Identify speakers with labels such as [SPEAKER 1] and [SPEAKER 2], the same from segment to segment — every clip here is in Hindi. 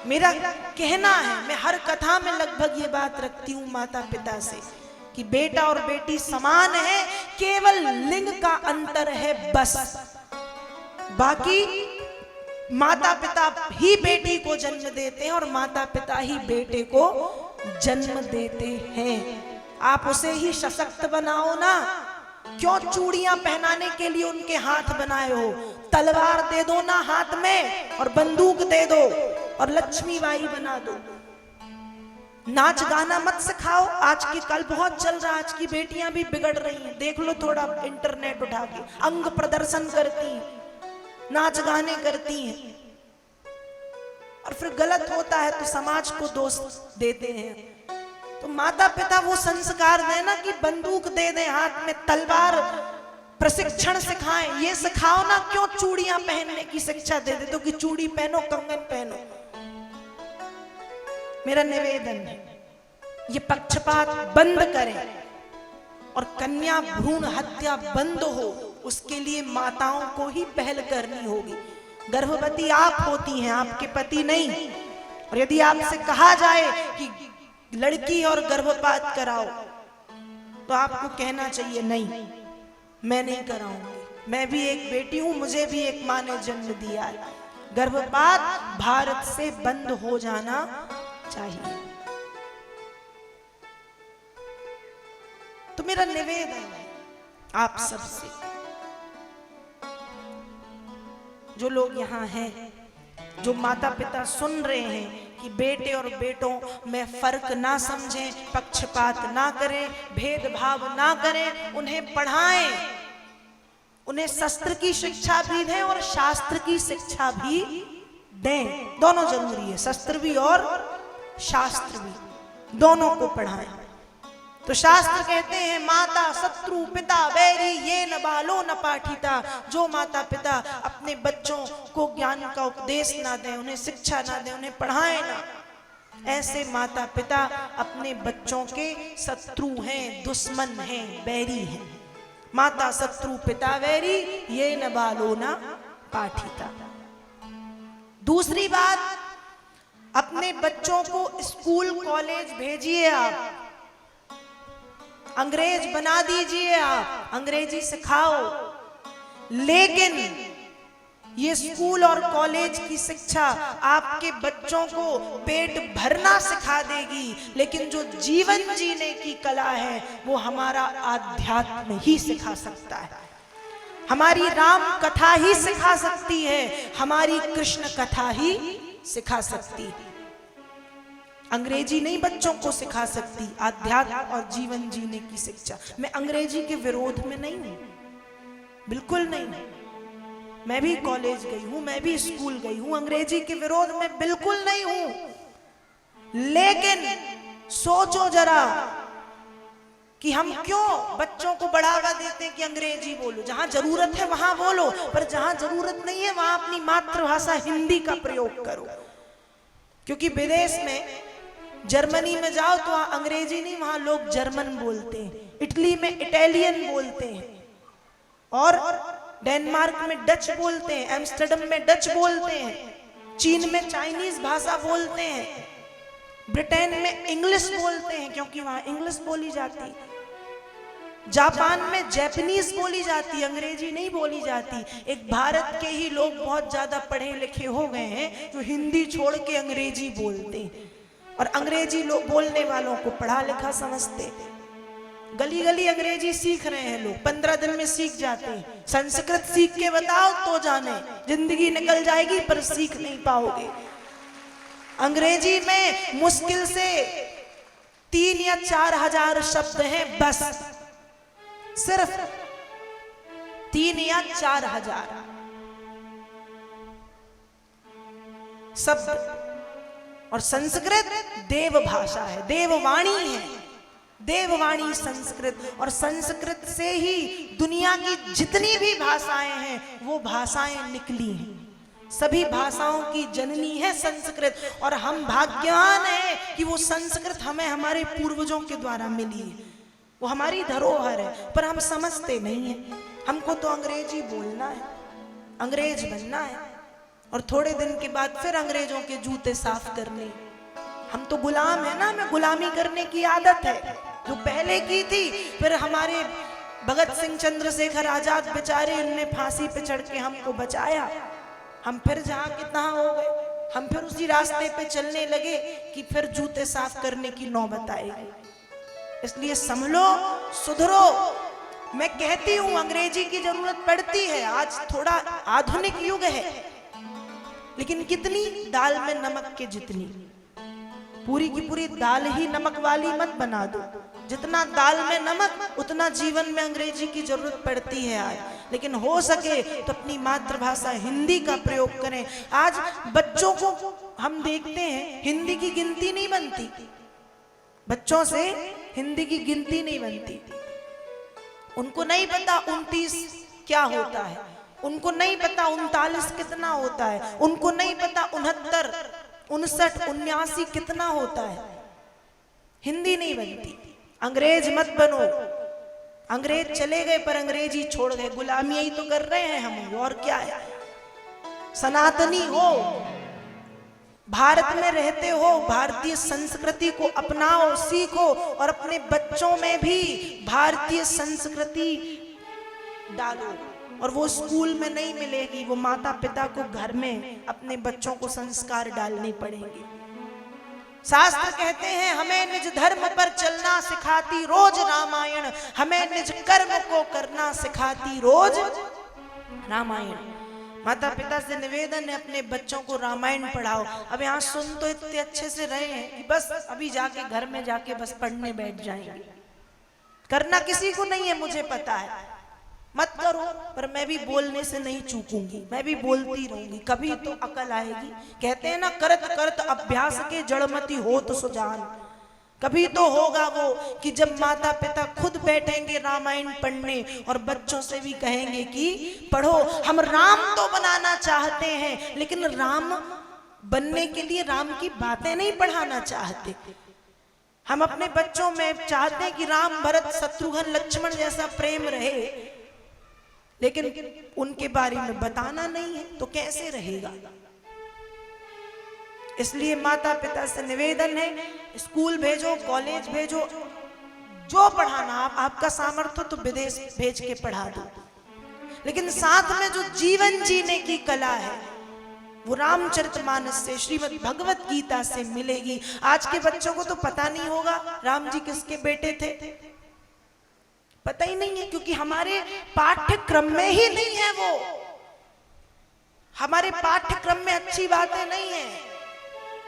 [SPEAKER 1] मेरा कहना है, मैं हर कथा में लगभग ये बात रखती हूँ माता पिता से कि बेटा और बेटी समान है, केवल लिंग का अंतर है बस। बाकी माता पिता ही बेटी को जन्म देते हैं और माता पिता ही बेटे को जन्म देते हैं। आप उसे ही सशक्त बनाओ ना। क्यों चूड़ियां पहनाने के लिए उनके हाथ बनाए हो? तलवार दे दो ना हाथ में और बंदूक दे दो और लक्ष्मीबाई बना दो। नाच गाना मत सिखाओ। आज की कल बहुत चल रहा, आज की बेटियां भी बिगड़ रही हैं। देख लो थोड़ा इंटरनेट उठा के, अंग प्रदर्शन करती हैं, नाच गाने करती हैं और फिर गलत होता है तो समाज को दोष देते हैं। तो माता पिता वो संस्कार देना कि बंदूक दे दें हाथ में, तलवार प्रशिक्षण सिखाएं, ये सिखाओ ना। क्यों चूड़ियां पहनने की शिक्षा दे दे तो कि चूड़ी पहनो, कंगन पहनो। मेरा निवेदन है ये पक्षपात बंद करें और कन्या भ्रूण हत्या बंद हो, उसके लिए माताओं को ही पहल करनी होगी। गर्भवती आप होती हैं, आपके पति नहीं। और यदि आपसे कहा जाए कि लड़की और गर्भपात कराओ तो आपको कहना चाहिए नहीं, मैं नहीं कराऊंगी। मैं भी एक बेटी हूं, मुझे भी एक माँ ने जन्म दिया है। गर्भपात भारत से बंद हो जाना चाहिए। तो मेरा निवेदन है आप सबसे, जो लोग यहाँ हैं, जो माता पिता सुन रहे हैं, कि बेटे और बेटों में फर्क ना समझें, पक्षपात ना करें, भेदभाव ना करें, उन्हें पढ़ाएं, उन्हें शस्त्र की शिक्षा भी दें और शास्त्र की शिक्षा भी दें। दोनों जरूरी है, शस्त्र भी और शास्त्र भी, दोनों को पढ़ाएं। तो शास्त्र कहते हैं माता शत्रु पिता वैरी ये न बालो न पाठिता। जो माता पिता अपने बच्चों को ज्ञान का उपदेश ना दें, उन्हें शिक्षा ना दें, उन्हें पढ़ाएं ना, ऐसे माता पिता अपने बच्चों के शत्रु हैं, दुश्मन हैं, बैरी हैं। माता शत्रु पिता वैरी ये न बालो न पाठिता। दूसरी बात, अपने बच्चों को स्कूल कॉलेज भेजिए, आप अंग्रेज बना दीजिए, आप अंग्रेजी सिखाओ, लेकिन ये स्कूल और कॉलेज की शिक्षा आपके बच्चों को पेट भरना सिखा देगी, लेकिन जो जीवन जीने की कला है वो हमारा आध्यात्म ही सिखा सकता है। हमारी राम कथा ही सिखा सकती है, हमारी कृष्ण कथा ही सिखा सकती है। अंग्रेजी नहीं बच्चों को सिखा सकती, आध्यात्म और जीवन जीने की शिक्षा। मैं अंग्रेजी के विरोध में नहीं हूं, बिल्कुल नहीं। मैं भी कॉलेज गई हूं, मैं भी स्कूल गई हूं, अंग्रेजी के विरोध में बिल्कुल नहीं हूं। लेकिन सोचो जरा कि हम क्यों बच्चों को बढ़ावा देते हैं कि अंग्रेजी बोलो। जहां जरूरत है वहां बोलो, पर जहां जरूरत नहीं है वहां अपनी मातृभाषा हिंदी का प्रयोग करो। क्योंकि विदेश में, जर्मनी में जाओ तो वहां अंग्रेजी नहीं, वहां लोग जर्मन बोलते हैं, इटली में इटालियन बोलते हैं, और डेनमार्क में डच बोलते हैं, एम्स्टर्डम में डच बोलते हैं, चीन में चाइनीज भाषा बोलते हैं, ब्रिटेन में इंग्लिश बोलते हैं क्योंकि वहां इंग्लिश बोली जाती है, जापान में जैपनीज बोली जाती, अंग्रेजी नहीं बोली जाती। एक भारत के ही लोग बहुत ज्यादा पढ़े लिखे हो गए हैं जो हिंदी छोड़ के अंग्रेजी बोलते हैं, और अंग्रेजी लोग बोलने वालों को पढ़ा लिखा समझते। गली गली अंग्रेजी सीख रहे हैं लोग, 15 दिन में सीख जाते हैं। संस्कृत सीख के बताओ तो जाने, जिंदगी निकल जाएगी पर सीख नहीं पाओगे। अंग्रेजी में मुश्किल से 3 या 4 हजार शब्द हैं, बस सिर्फ 3 या 4 हजार शब्द। और संस्कृत देव भाषा है, देववाणी है, देववाणी संस्कृत। और संस्कृत से ही दुनिया की जितनी भी भाषाएं हैं वो भाषाएं निकली हैं। सभी भाषाओं की जननी है संस्कृत, और हम भाग्यवान हैं कि वो संस्कृत हमें हमारे पूर्वजों के द्वारा मिली है, वो हमारी धरोहर है। पर हम समझते नहीं हैं, हमको तो अंग्रेजी बोलना है, अंग्रेज बनना है, और थोड़े दिन के बाद फिर अंग्रेजों के जूते साफ करने। हम तो गुलाम है ना, हमें गुलामी करने की आदत है, जो पहले की थी। फिर हमारे भगत सिंह चंद्रशेखर आजाद बेचारे, इनने फांसी पे चढ़ के हमको बचाया। हम फिर जहां के तहां हो गए, हम फिर उसी रास्ते पे चलने लगे कि फिर जूते साफ करने की नौबत आएगी। इसलिए संभलो, सुधरो। मैं कहती हूं अंग्रेजी की जरूरत पड़ती है, आज थोड़ा आधुनिक युग है, लेकिन कितनी, दाल में नमक के जितनी। पूरी की पूरी दाल ही नमक वाली मत बना दो। जितना दाल में नमक, उतना जीवन में अंग्रेजी की जरूरत पड़ती है आज। लेकिन हो सके तो अपनी मातृभाषा हिंदी का प्रयोग करें। आज बच्चों को हम देखते हैं हिंदी की गिनती नहीं बनती, बच्चों से हिंदी की गिनती नहीं बनती। उनको नहीं पता 29 क्या होता है, उनको नहीं पता 39 कितना होता है, उनको नहीं पता 69, 59, 79 कितना होता है। हिंदी नहीं बनती। अंग्रेज मत बनो। अंग्रेज चले गए पर अंग्रेजी छोड़ गए, गुलामी ही तो कर रहे हैं हम, और क्या है। सनातनी हो, भारत में रहते हो, भारतीय संस्कृति को अपनाओ, सीखो, और अपने बच्चों में भी भारतीय संस्कृति डालो। और वो स्कूल में नहीं मिलेगी, वो माता पिता को घर में अपने बच्चों को संस्कार डालने पड़ेंगे। शास्त्र कहते हैं हमें निज धर्म पर चलना सिखाती रोज रामायण, हमें निज कर्म को करना सिखाती रोज रामायण। माता पिता से निवेदन है अपने बच्चों को रामायण पढ़ाओ। अब यहाँ सुन तो इतने अच्छे से रहे हैं कि बस अभी जाके घर में जाके बस पढ़ने बैठ जाएंगे। करना किसी को नहीं है, मुझे पता है, मत करो, पर मैं भी बोलने से नहीं चूकूंगी, मैं भी बोलती रहूंगी, कभी तो अकल आएगी। कहते हैं ना, करत करत अभ्यास के जड़मति हो तो सुजान। कभी तो होगा वो कि जब माता पिता खुद बैठेंगे रामायण पढ़ने और बच्चों से भी कहेंगे कि पढ़ो। हम राम तो बनाना चाहते हैं, लेकिन राम बनने के लिए राम की बातें नहीं पढ़ाना चाहते। हम अपने बच्चों में चाहते हैं कि राम भरत शत्रुघ्न लक्ष्मण जैसा प्रेम रहे, लेकिन उनके बारे में बताना नहीं है तो कैसे रहेगा। इसलिए माता पिता से निवेदन है, स्कूल भेजो, कॉलेज भेजो, जो पढ़ाना आपका सामर्थ्य तो विदेश भेज के पढ़ा दो, लेकिन साथ में जो जीवन जीने की कला है वो रामचरितमानस से, श्रीमद् भगवत गीता से मिलेगी। आज के बच्चों को तो पता नहीं होगा राम जी किसके बेटे थे, पता ही नहीं है, क्योंकि हमारे पाठ्यक्रम में ही नहीं है वो। हमारे पाठ्यक्रम में अच्छी बातें नहीं है,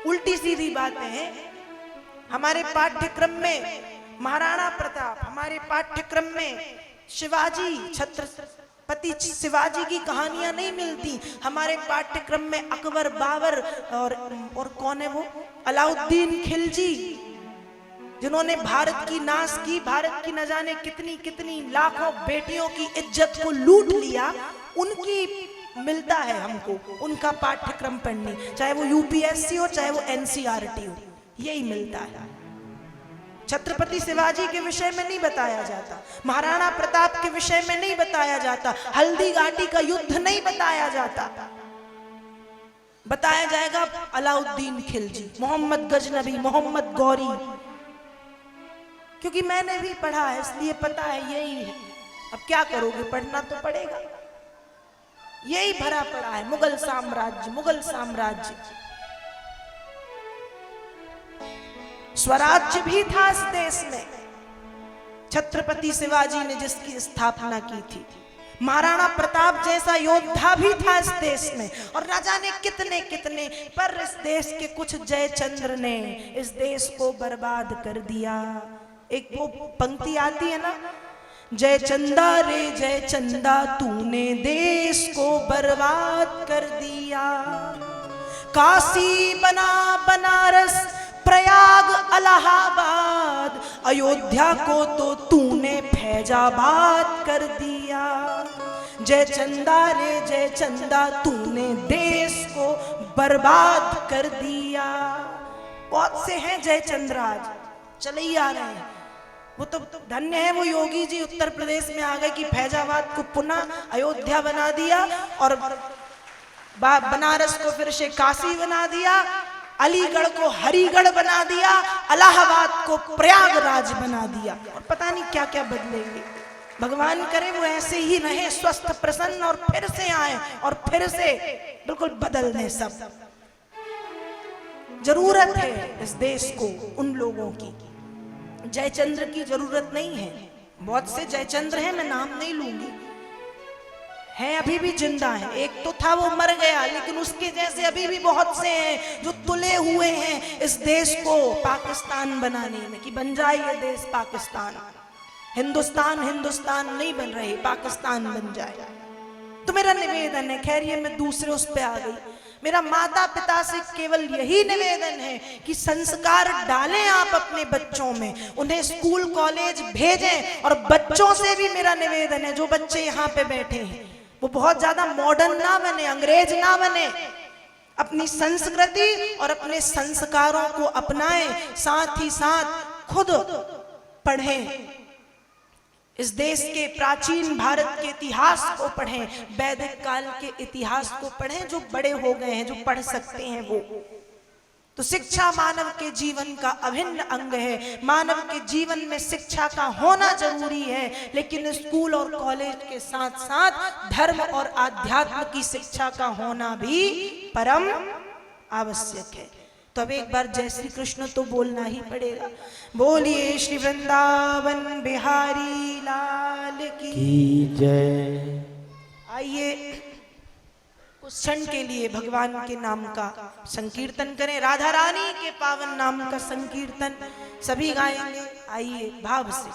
[SPEAKER 1] उल्टी सीधी बातें हैं। हमारे पाठ्यक्रम में महाराणा प्रताप, हमारे पाठ्यक्रम में शिवाजी, छत्रपति शिवाजी की कहानियां नहीं मिलती। हमारे पाठ्यक्रम में अकबर, बाबर और कौन है वो, अलाउद्दीन खिलजी, जिन्होंने भारत की नाश की, भारत की न जाने कितनी कितनी लाखों बेटियों की इज्जत को लूट लिया, उनकी मिलता है हमको, उनका पाठ्यक्रम पढ़ने, चाहे वो यूपीएससी हो चाहे वो एनसीईआरटी हो, यही मिलता है। छत्रपति शिवाजी के विषय में नहीं बताया जाता, महाराणा प्रताप के विषय में नहीं बताया जाता, हल्दी घाटी का युद्ध नहीं बताया जाता। बताया जाएगा अलाउद्दीन खिलजी, मोहम्मद गजनबी, मोहम्मद गौरी, क्योंकि मैंने भी पढ़ा है इसलिए पता है यही है। अब क्या करोगे, पढ़ना तो पड़ेगा। यही भरा पड़ा है मुगल साम्राज्य, मुगल साम्राज्य। स्वराज्य भी था इस देश में, छत्रपति शिवाजी ने जिसकी स्थापना की थी। महाराणा प्रताप जैसा योद्धा भी था इस देश में, और न जाने कितने कितने, पर इस देश के कुछ जयचंद्र ने इस देश को बर्बाद कर दिया। एक वो पंक्ति आती है ना, जय चंदा रे जय चंदा, तूने देश को बर्बाद कर दिया। काशी बना बनारस, प्रयाग इलाहाबाद, अयोध्या को तो तूने फैजाबाद कर दिया। जय चंदा रे जय चंदा, तूने देश को बर्बाद कर दिया। बहुत से हैं जयचंद्र आज चले ही आ रहे हैं। वो तो धन्य है वो योगी जी, उत्तर प्रदेश में आ गए कि फैजाबाद को पुनः अयोध्या बना दिया, और बनारस को फिर से काशी बना दिया, अलीगढ़ को हरिगढ़ बना दिया, इलाहाबाद को प्रयागराज बना दिया, और पता नहीं क्या क्या बदलेंगे। भगवान करे वो ऐसे ही रहे, स्वस्थ प्रसन्न, और फिर से आए और फिर से बिल्कुल बदल दें सब। जरूरत है इस देश को उन लोगों की, जयचंद्र की जरूरत नहीं है। बहुत से जयचंद्र हैं, मैं नाम नहीं लूंगी, हैं अभी भी जिंदा हैं। एक तो था वो मर गया, लेकिन उसके जैसे अभी भी बहुत से हैं जो तुले हुए हैं इस देश को पाकिस्तान बनाने में, कि बन जाए ये देश पाकिस्तान। हिंदुस्तान हिंदुस्तान नहीं बन रहे, पाकिस्तान बन जाए। तो मेरा निवेदन है, खैर ये मैं दूसरे उस पे आ गई, मेरा माता पिता से केवल यही निवेदन है कि संस्कार डालें आप अपने बच्चों में, उन्हें स्कूल कॉलेज भेजें। और बच्चों से भी मेरा निवेदन है, जो बच्चे यहाँ पे बैठे हैं वो बहुत ज्यादा मॉडर्न ना बने, अंग्रेज ना बने, अपनी संस्कृति और अपने संस्कारों को अपनाएं, साथ ही साथ खुद पढ़ें, इस देश के प्राचीन भारत के इतिहास को पढ़ें, वैदिक काल के इतिहास को पढ़ें, जो बड़े हो गए हैं, जो पढ़ सकते हैं वो। तो शिक्षा मानव के जीवन का अभिन्न अंग है, मानव के जीवन में शिक्षा का होना जरूरी है, लेकिन स्कूल और कॉलेज के साथ साथ धर्म और आध्यात्म की शिक्षा का होना भी परम आवश्यक है। तो अब एक बार जय श्री कृष्ण तो बोलना ही पड़ेगा। बोलिए श्री वृंदावन बिहारी लाल की
[SPEAKER 2] जय।
[SPEAKER 1] आइए कुछ क्षण के लिए भगवान के नाम का संकीर्तन करें, राधा रानी के पावन नाम का संकीर्तन सभी गाएंगे। आइए भाव से।